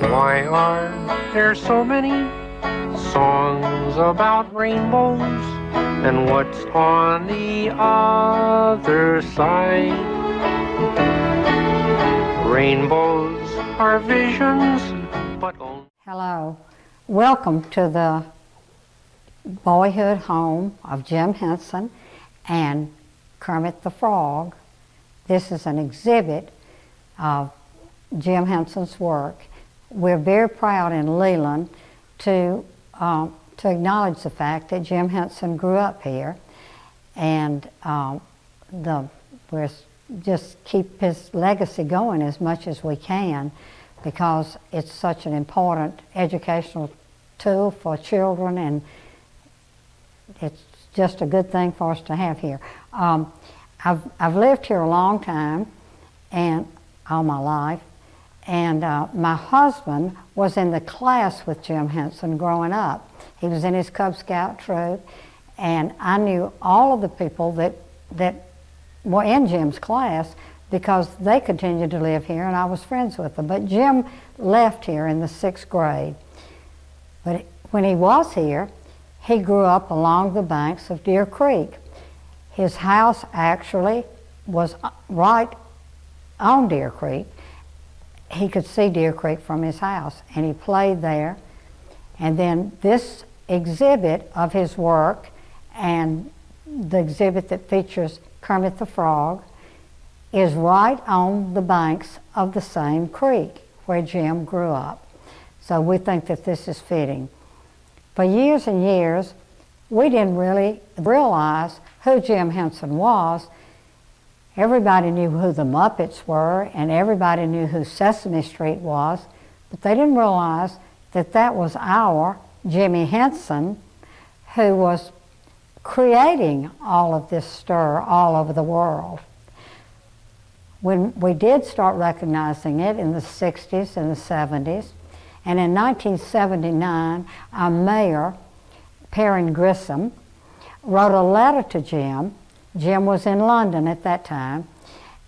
Why are there so many songs about rainbows? And what's on the other side? Rainbows are visions, but only... Hello. Welcome to the boyhood home of Jim Henson and Kermit the Frog. This is an exhibit of Jim Henson's work. We're very proud in Leland to acknowledge the fact that Jim Henson grew up here, and we're just keep his legacy going as much as we can, because it's such an important educational tool for children, and it's just a good thing for us to have here. I've lived here a long time, and all my life, and my husband was in the class with Jim Henson growing up. He was in his Cub Scout troop, and I knew all of the people that were in Jim's class because they continued to live here and I was friends with them. But Jim left here in the 6th grade. But when he was here, he grew up along the banks of Deer Creek. His house actually was right on Deer Creek. He could see Deer Creek from his house, and he played there. And then this exhibit of his work, and the exhibit that features Kermit the Frog, is right on the banks of the same creek where Jim grew up. So we think that this is fitting. For years and years, we didn't really realize who Jim Henson was. Everybody knew who the Muppets were, and everybody knew who Sesame Street was, but they didn't realize that that was our Jimmy Henson, who was creating all of this stir all over the world. When we did start recognizing it in the 60s and the 70s, and in 1979, our mayor, Perrin Grissom, wrote a letter to Jim. Jim was in London at that time,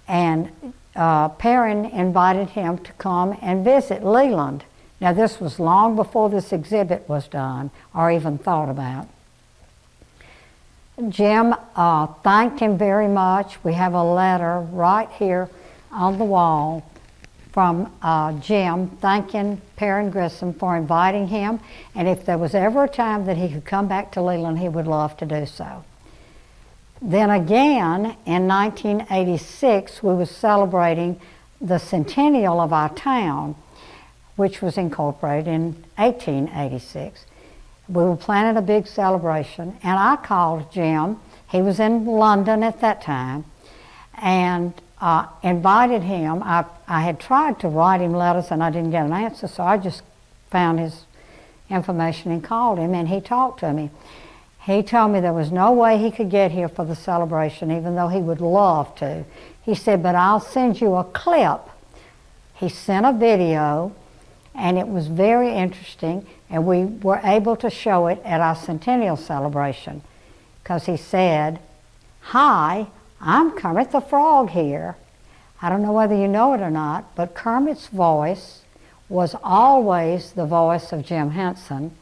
and Perrin invited him to come and visit Leland. Now, this was long before this exhibit was done or even thought about. Jim thanked him very much. We have a letter right here on the wall from Jim thanking Perrin Grissom for inviting him, and if there was ever a time that he could come back to Leland, he would love to do so. Then again, in 1986, we were celebrating the centennial of our town, which was incorporated in 1886. We were planning a big celebration, and I called Jim. He was in London at that time, and invited him. I had tried to write him letters, and I didn't get an answer, so I just found his information and called him, and he talked to me. He told me there was no way he could get here for the celebration, even though he would love to. He said, but I'll send you a clip. He sent a video, and it was very interesting, and we were able to show it at our centennial celebration, because he said, "Hi, I'm Kermit the Frog here." I don't know whether you know it or not, but Kermit's voice was always the voice of Jim Henson,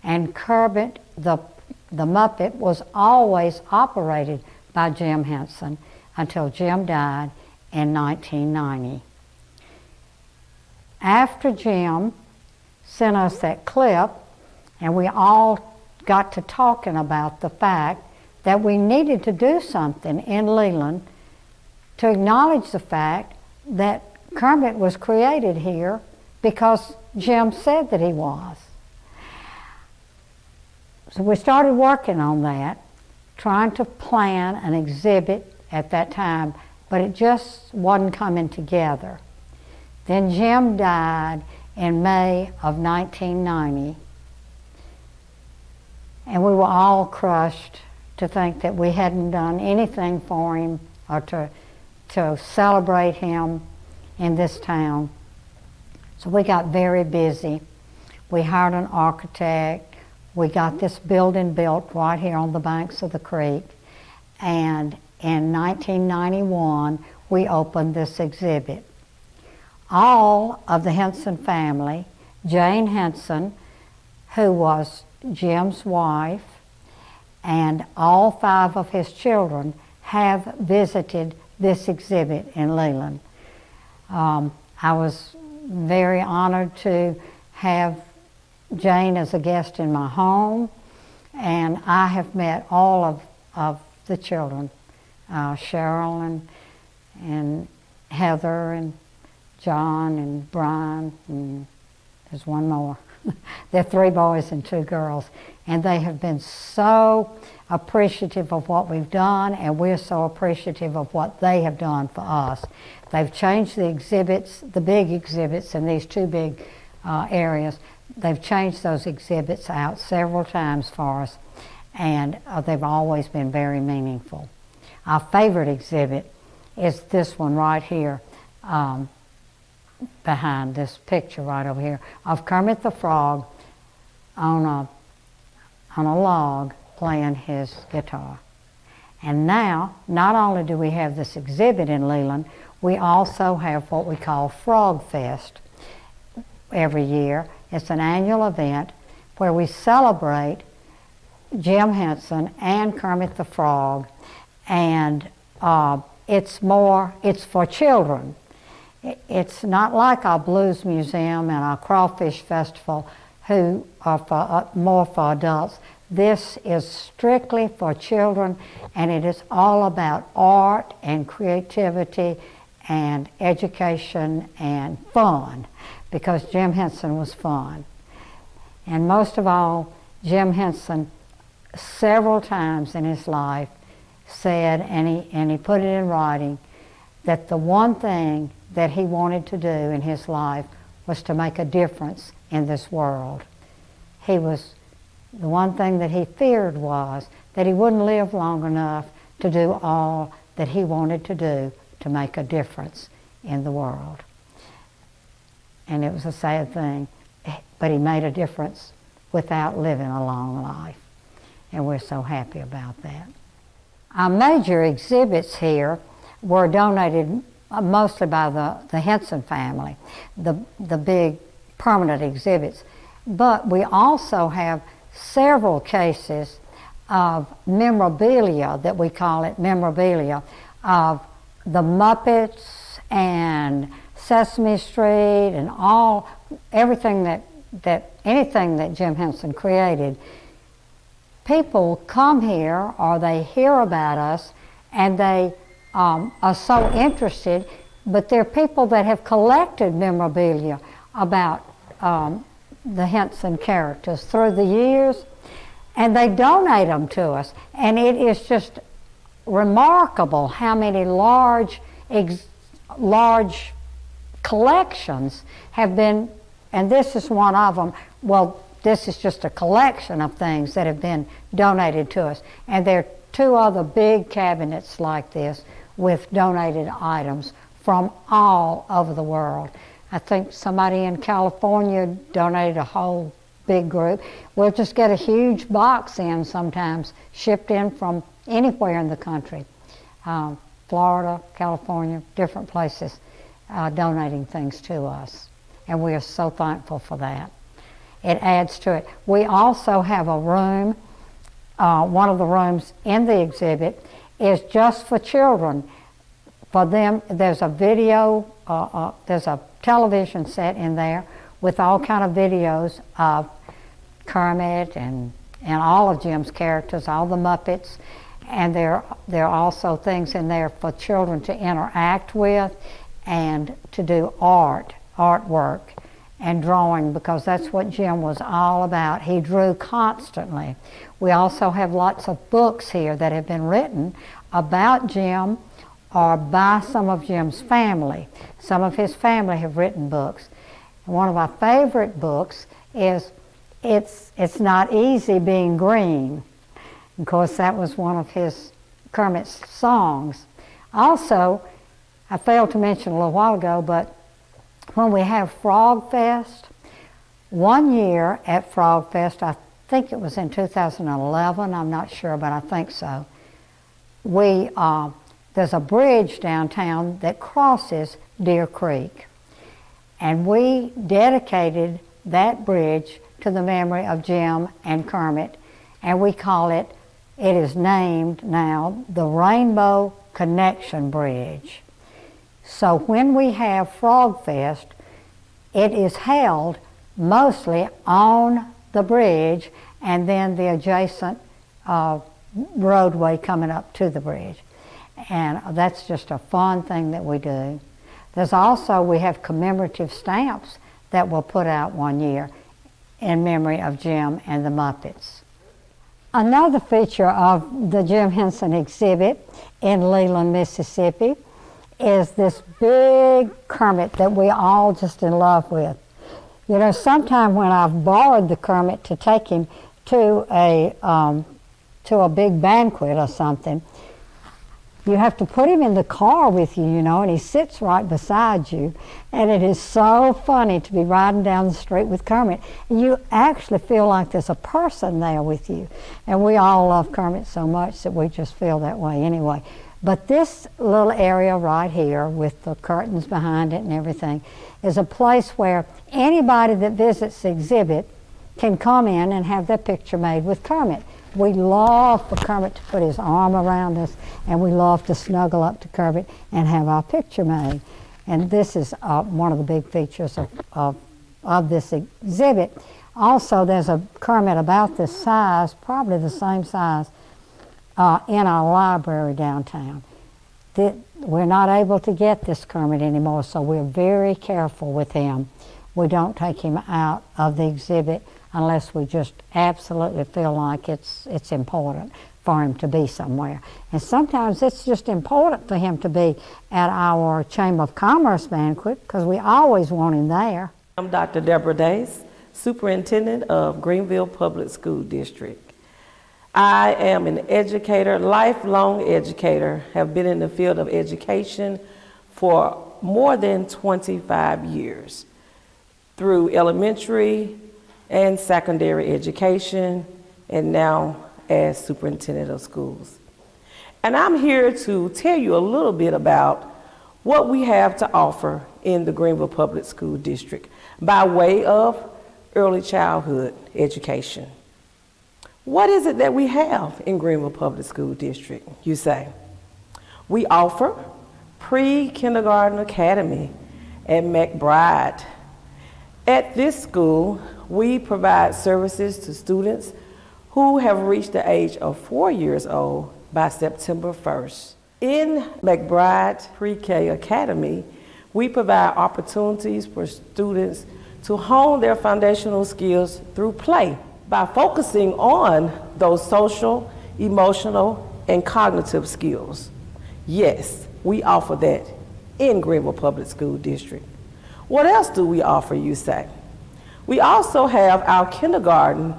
and Kermit the Muppet was always operated by Jim Henson until Jim died in 1990. After Jim sent us that clip, and we all got to talking about the fact that we needed to do something in Leland to acknowledge the fact that Kermit was created here because Jim said that he was. So we started working on that, trying to plan an exhibit at that time, but it just wasn't coming together. Then Jim died in May of 1990, and we were all crushed to think that we hadn't done anything for him or to celebrate him in this town. So we got very busy. We hired an architect. We got this building built right here on the banks of the creek, and in 1991 we opened this exhibit. All of the Henson family Jane Henson, who was Jim's wife, and all 5 of his children have visited this exhibit in Leland. I was very honored to have Jane as a guest in my home, and I have met all of the children, Cheryl and Heather and John and Brian, and there's one more. They're 3 boys and 2 girls, and they have been so appreciative of what we've done, and we're so appreciative of what they have done for us. They've changed the exhibits, the big exhibits in these 2 big areas. They've changed those exhibits out several times for us, and they've always been very meaningful. Our favorite exhibit is this one right here, behind this picture right over here, of Kermit the Frog on a log playing his guitar. And now, not only do we have this exhibit in Leland, we also have what we call Frog Fest every year. It's an annual event where we celebrate Jim Henson and Kermit the Frog, and it's for children. It's not like our Blues Museum and our Crawfish Festival, who are more for adults. This is strictly for children, and it is all about art and creativity and education and fun, because Jim Henson was fun. And most of all, Jim Henson several times in his life said, and he put it in writing, that the one thing that he wanted to do in his life was to make a difference in this world. The one thing that he feared was that he wouldn't live long enough to do all that he wanted to do to make a difference in the world. And it was a sad thing, but he made a difference without living a long life. And we're so happy about that. Our major exhibits here were donated mostly by the Henson family, the big permanent exhibits. But we also have several cases of memorabilia, that we call it memorabilia, of the Muppets and Sesame Street and anything that Jim Henson created. People come here or they hear about us and they are so interested, but there are people that have collected memorabilia about the Henson characters through the years, and they donate them to us. And it is just remarkable how many large collections have been, and this is one of them. Well, this is just a collection of things that have been donated to us. And there are 2 other big cabinets like this with donated items from all over the world. I think somebody in California donated a whole big group. We'll just get a huge box in sometimes, shipped in from anywhere in the country. Florida, California, different places donating things to us. And we are so thankful for that. It adds to it. We also have a room, one of the rooms in the exhibit is just for children. For them, there's a video, there's a television set in there with all kind of videos of Kermit and all of Jim's characters, all the Muppets, and there are also things in there for children to interact with and to do artwork and drawing, because that's what Jim was all about. He drew constantly. We also have lots of books here that have been written about Jim or by some of Jim's family. Some of his family have written books. And one of our favorite books is It's Not Easy Being Green. Of course, that was one of Kermit's songs. Also, I failed to mention a little while ago, but when we have Frog Fest, one year at Frog Fest, I think it was in 2011, I'm not sure, but I think so, there's a bridge downtown that crosses Deer Creek. And we dedicated that bridge to the memory of Jim and Kermit, and we call it, it is named now, the Rainbow Connection Bridge. So when we have Frog Fest, it is held mostly on the bridge and then the adjacent roadway coming up to the bridge. And that's just a fun thing that we do. There's also, we have commemorative stamps that we'll put out one year in memory of Jim and the Muppets. Another feature of the Jim Henson exhibit in Leland, Mississippi is this big Kermit that we all just in love with. You know, sometime when I've borrowed the Kermit to take him to a big banquet or something, you have to put him in the car with you, you know, and he sits right beside you. And it is so funny to be riding down the street with Kermit. And you actually feel like there's a person there with you. And we all love Kermit so much that we just feel that way anyway. But this little area right here with the curtains behind it and everything is a place where anybody that visits the exhibit can come in and have their picture made with Kermit. We love for Kermit to put his arm around us, and we love to snuggle up to Kermit and have our picture made. And this is one of the big features of this exhibit. Also, there's a Kermit about this size, probably the same size, in our library downtown. We're not able to get this Kermit anymore, so we're very careful with him. We don't take him out of the exhibit unless we just absolutely feel like it's important for him to be somewhere. And sometimes it's just important for him to be at our Chamber of Commerce banquet because we always want him there. I'm Dr. Deborah Dace, Superintendent of Greenville Public School District. I am an educator, lifelong educator, have been in the field of education for more than 25 years through elementary and secondary education, and now as superintendent of schools. And I'm here to tell you a little bit about what we have to offer in the Greenville Public School District by way of early childhood education. What is it that we have in Greenville Public School District, you say? We offer pre-kindergarten academy at McBride. At this school, we provide services to students who have reached the age of 4 years old by September 1st. In McBride Pre-K Academy, we provide opportunities for students to hone their foundational skills through play by focusing on those social, emotional, and cognitive skills. Yes, we offer that in Greenville Public School District. What else do we offer, you say? We also have our kindergarten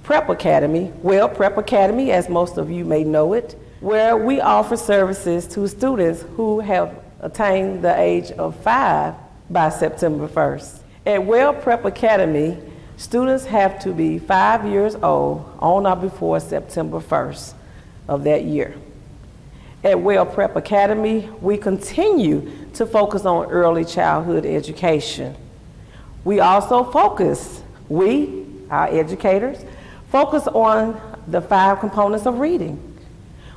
prep academy, Prep Academy, as most of you may know it, where we offer services to students who have attained the age of 5 by September 1st. At Prep Academy, students have to be 5 years old on or before September 1st of that year. At Prep Academy, we continue to focus on early childhood education. We also focus, our educators, focus on the 5 components of reading.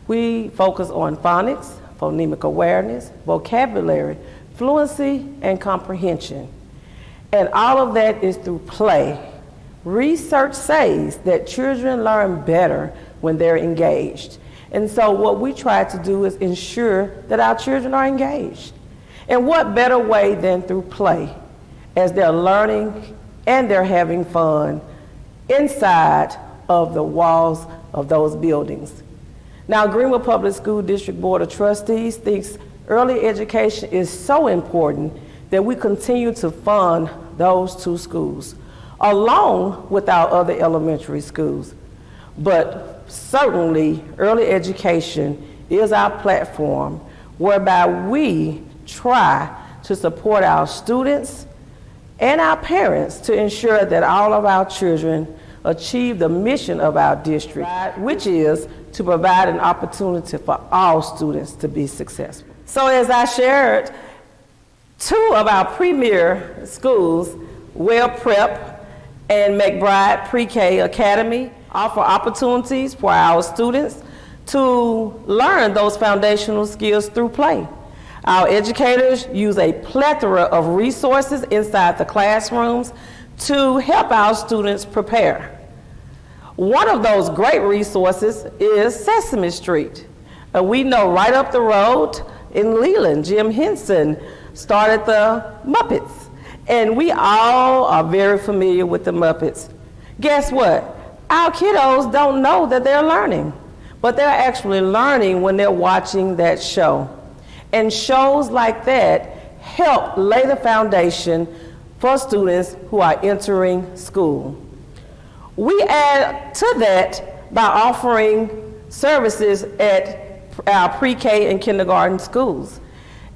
We focus on phonics, phonemic awareness, vocabulary, fluency, and comprehension. And all of that is through play. Research says that children learn better when they're engaged. And so what we try to do is ensure that our children are engaged. And what better way than through play, as they're learning and they're having fun inside of the walls of those buildings. Now, Greenville Public School District Board of Trustees thinks early education is so important that we continue to fund those 2 schools, along with our other elementary schools. But certainly, early education is our platform whereby we try to support our students and our parents to ensure that all of our children achieve the mission of our district, which is to provide an opportunity for all students to be successful. So as I shared, 2 of our premier schools, Prep and McBride Pre-K Academy offer opportunities for our students to learn those foundational skills through play. Our educators use a plethora of resources inside the classrooms to help our students prepare. One of those great resources is Sesame Street. We know right up the road in Leland, Jim Henson started the Muppets. And we all are very familiar with the Muppets. Guess what? Our kiddos don't know that they're learning, but they're actually learning when they're watching that show. And shows like that help lay the foundation for students who are entering school. We add to that by offering services at our pre-K and kindergarten schools.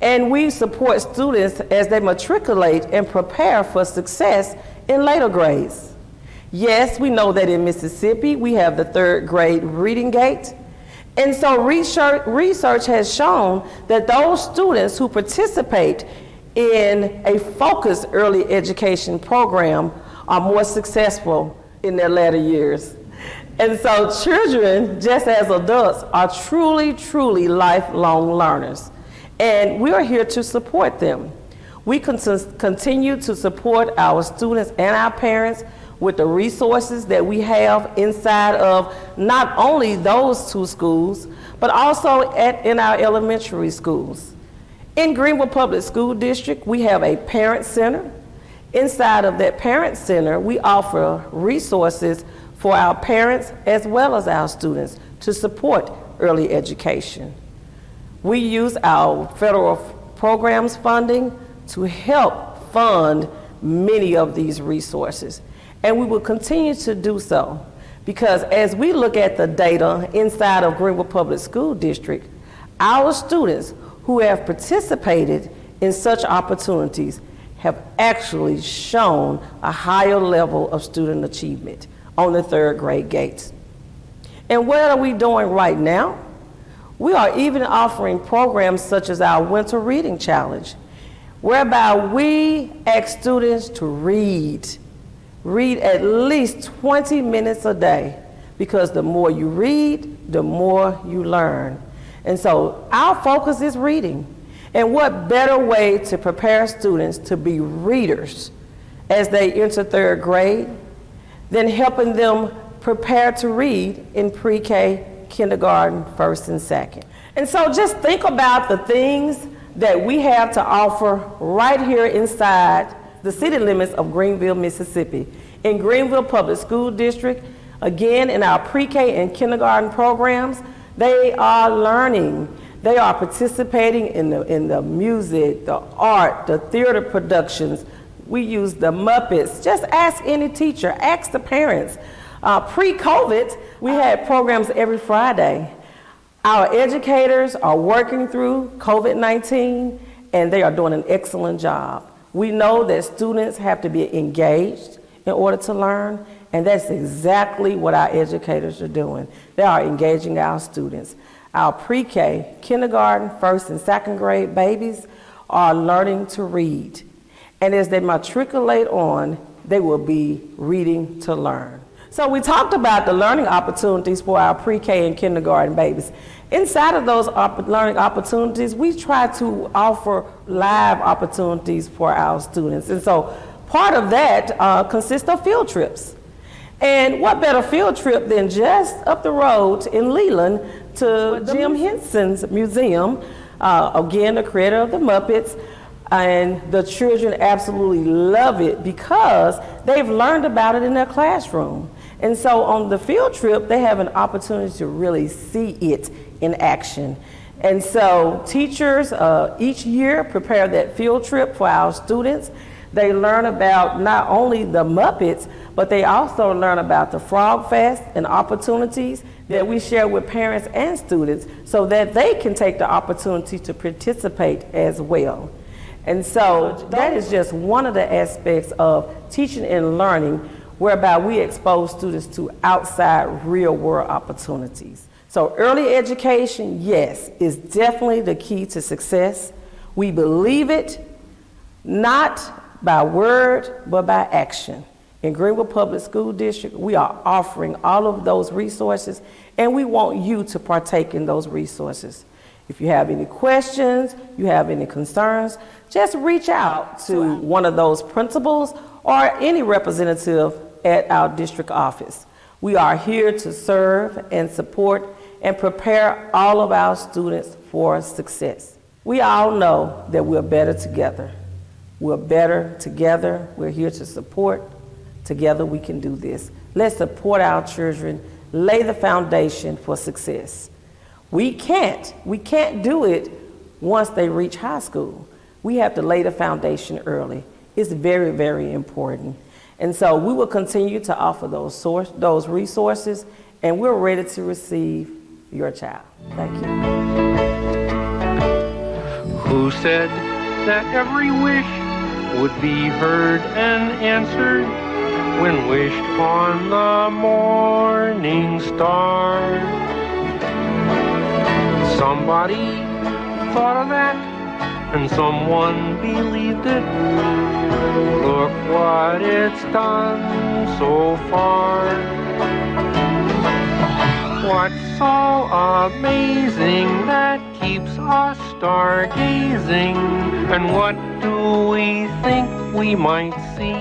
And we support students as they matriculate and prepare for success in later grades. Yes, we know that in Mississippi, we have the 3rd grade reading gate. And so research has shown that those students who participate in a focused early education program are more successful in their later years. And so children, just as adults, are truly, truly lifelong learners. And we are here to support them. We continue to support our students and our parents with the resources that we have inside of not only those 2 schools, but also in our elementary schools. In Greenville Public School District, we have a parent center. Inside of that parent center, we offer resources for our parents as well as our students to support early education. We use our federal programs funding to help fund many of these resources. And we will continue to do so because as we look at the data inside of Greenville Public School District, our students who have participated in such opportunities have actually shown a higher level of student achievement on the 3rd grade gates. And what are we doing right now? We are even offering programs such as our Winter Reading Challenge, whereby we ask students to read at least 20 minutes a day, because the more you read, the more you learn. And so our focus is reading. And what better way to prepare students to be readers as they enter 3rd grade than helping them prepare to read in pre-K, kindergarten, 1st and 2nd. And so just think about the things that we have to offer right here inside the city limits of Greenville, Mississippi. In Greenville Public School District, again, in our pre-K and kindergarten programs, they are learning. They are participating in the music, the art, the theater productions. We use the Muppets. Just ask any teacher, ask the parents. Pre-COVID, we had programs every Friday. Our educators are working through COVID-19, and they are doing an excellent job. We know that students have to be engaged in order to learn, and that's exactly what our educators are doing. They are engaging our students. Our pre-K, kindergarten, 1st and 2nd grade babies are learning to read. And as they matriculate on, they will be reading to learn. So we talked about the learning opportunities for our pre-K and kindergarten babies. Inside of those learning opportunities, we try to offer live opportunities for our students. And so part of that consists of field trips. And what better field trip than just up the road in Leland to Jim Henson's museum, again, the creator of the Muppets. And the children absolutely love it because they've learned about it in their classroom. And so on the field trip, they have an opportunity to really see it in action. And so teachers each year prepare that field trip for our students. They learn about not only the Muppets, but they also learn about the Frog Fest and opportunities that we share with parents and students so that they can take the opportunity to participate as well. And so that is just one of the aspects of teaching and learning, whereby we expose students to outside real world opportunities. So early education, yes, is definitely the key to success. We believe it, not by word, but by action. In Greenville Public School District, we are offering all of those resources, and we want you to partake in those resources. If you have any questions, you have any concerns, just reach out to one of those principals or any representative at our district office. We are here to serve and support and prepare all of our students for success. We all know that we're better together. We're better together. We're here to support. Together we can do this. Let's support our children, lay the foundation for success. We can't do it once they reach high school. We have to lay the foundation early. It's very, very important. And so we will continue to offer those resources, and we're ready to receive your child. Thank you. Who said that every wish would be heard and answered when wished on the morning star? Somebody thought of that, and someone believed it. Look what it's done so far. What's so amazing that keeps us stargazing? And what do we think we might see?